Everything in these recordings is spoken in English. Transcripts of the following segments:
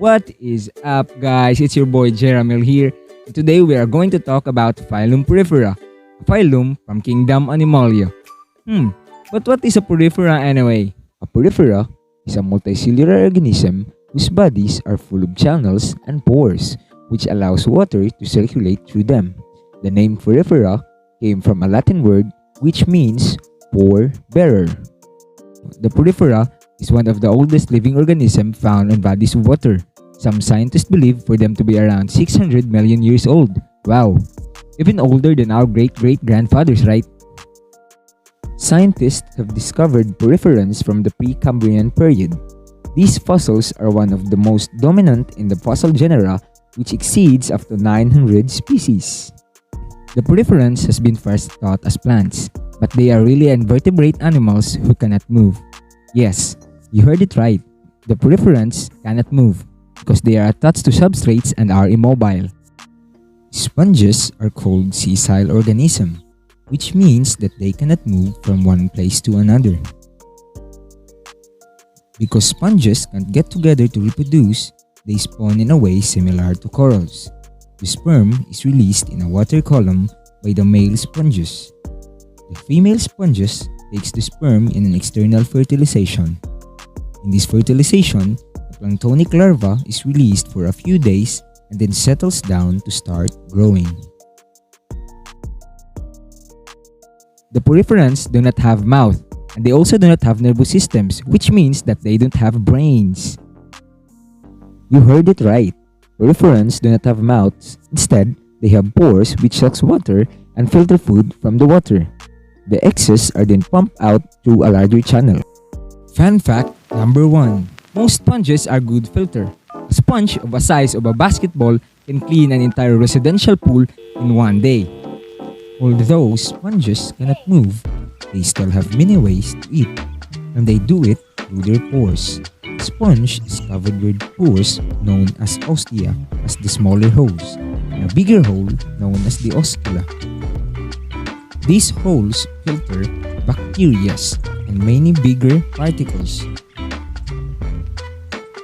What is up, guys? It's your boy Jeramil here. And today we are going to talk about Phylum PORIFERA, a phylum from Kingdom Animalia. But what is a PORIFERA anyway? A PORIFERA is a multicellular organism whose bodies are full of channels and pores, which allows water to circulate through them. The name PORIFERA came from a Latin word which means pore bearer. The PORIFERA is one of the oldest living organisms found on bodies of water. Some scientists believe for them to be around 600 million years old. Wow! Even older than our great-great-grandfathers, right? Scientists have discovered poriferans from the Precambrian period. These fossils are one of the most dominant in the fossil genera, which exceeds up to 900 species. The poriferans has been first thought as plants, but they are really invertebrate animals who cannot move. Yes, you heard it right. The poriferans cannot move because they are attached to substrates and are immobile. Sponges are called sessile organisms, which means that they cannot move from one place to another. Because sponges can't get together to reproduce, they spawn in a way similar to corals. The sperm is released in a water column by the male sponges. The female sponges takes the sperm in an external fertilization. In this fertilization, the planktonic larva is released for a few days and then settles down to start growing. The poriferans do not have mouth, and they also do not have nervous systems, which means that they don't have brains. You heard it right. Poriferans do not have mouths. Instead, they have pores which sucks water and filter food from the water. The excess are then pumped out through a larger channel. Fun fact number 1. Most sponges are good filter. A sponge of a size of a basketball can clean an entire residential pool in one day. Although sponges cannot move, they still have many ways to eat, and they do it through their pores. A sponge is covered with pores known as ostia, as the smaller holes, and a bigger hole known as the oscula. These holes filter bacteria and many bigger particles.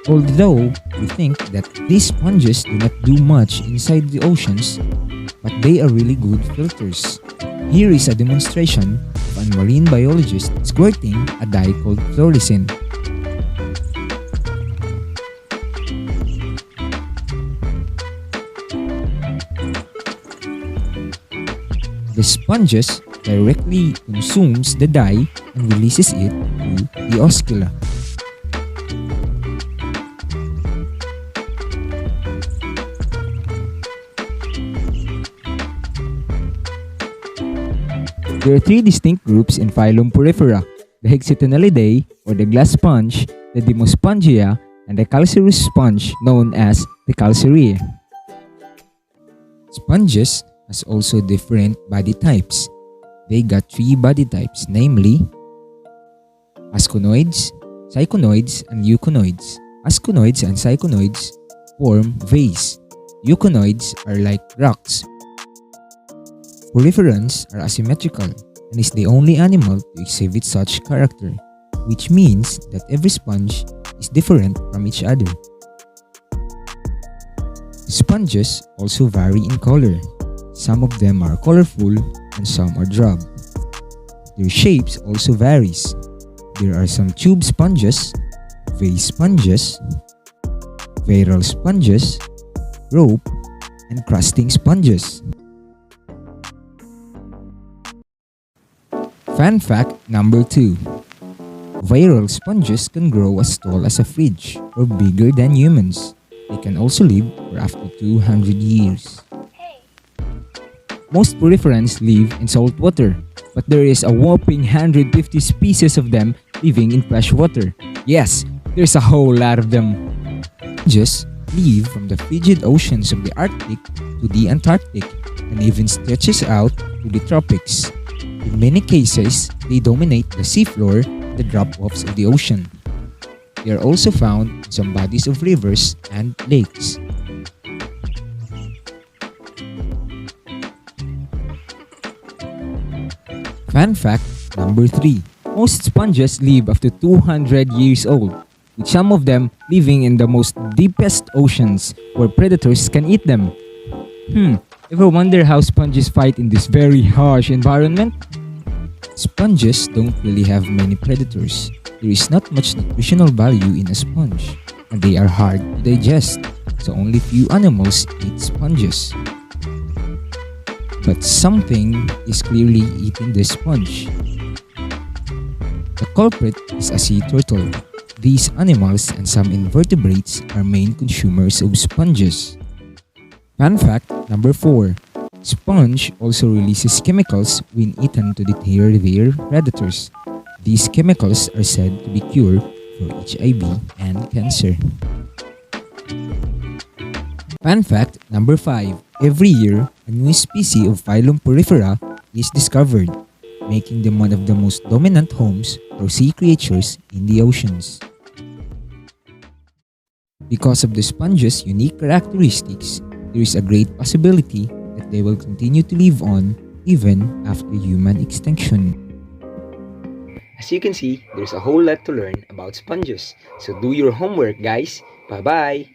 Although we think that these sponges do not do much inside the oceans, but they are really good filters. Here is a demonstration of a marine biologist squirting a dye called fluorescein. The sponges directly consumes the dye and releases it to the oscula. There are three distinct groups in Phylum PORIFERA: the Hexatenellidae or the glass sponge, the Demospongia, and the calcareous sponge known as the Calcareae. Sponges has also different body types. They got three body types, namely asconoids, syconoids, and euconoids. Asconoids and syconoids form vase. Euconoids are like rocks. Poriferans are asymmetrical and is the only animal to exhibit such character, which means that every sponge is different from each other. Sponges also vary in color. Some of them are colorful and some are drab. Their shapes also varies. There are some tube sponges, vase sponges, viral sponges, rope, and crusting sponges. Fun fact number 2. Viral sponges can grow as tall as a fridge or bigger than humans. They can also live for up to 200 years. Most poriferans live in salt water, but there is a whopping 150 species of them living in fresh water. Yes, there's a whole lot of them. Sponges live from the frigid oceans of the Arctic to the Antarctic and even stretches out to the tropics. In many cases, they dominate the seafloor, the drop-offs of the ocean. They are also found in some bodies of rivers and lakes. Fun fact number 3. Most sponges live up to 200 years old, with some of them living in the most deepest oceans where predators can eat them. Ever wonder how sponges fight in this very harsh environment? Sponges don't really have many predators. There is not much nutritional value in a sponge, and they are hard to digest, so only few animals eat sponges. But something is clearly eating the sponge. The culprit is a sea turtle. These animals and some invertebrates are main consumers of sponges. Fun fact number 4. Sponge also releases chemicals when eaten to deter their predators. These chemicals are said to be cure for HIV and cancer. Fun fact number 5. Every year, a new species of Phylum PORIFERA is discovered, making them one of the most dominant homes for sea creatures in the oceans. Because of the sponge's unique characteristics, there is a great possibility that they will continue to live on even after human extinction. As you can see, there's a whole lot to learn about sponges. So do your homework, guys. Bye-bye!